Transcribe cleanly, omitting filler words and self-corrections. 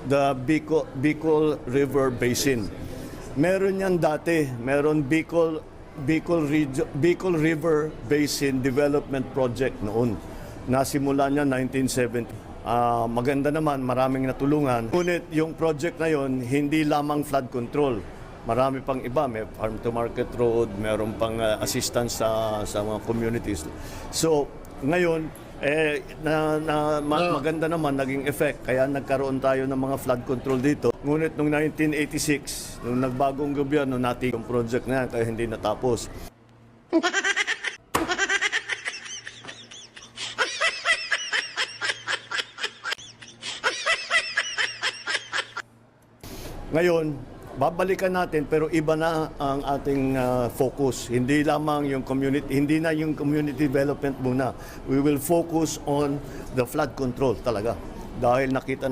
the Bicol River Basin. Meron yan dati, meron Bicol River Basin Development Project noon. Nasimula niya 1970. Maganda naman, maraming natulungan. Ngunit yung project na yon, hindi lamang flood control. Marami pang iba, may farm to market road, meron pang assistance sa mga communities. So, ngayon, maganda naman naging effect, kaya nagkaroon tayo ng mga flood control dito. Ngunit noong 1986, nung nagbagong gobyerno, natin yung project na yan, kaya hindi natapos. Ngayon, babalikan natin pero iba na ang ating focus. Hindi lamang yung community, hindi na yung community development muna. We will focus on the flood control talaga. Dahil nakita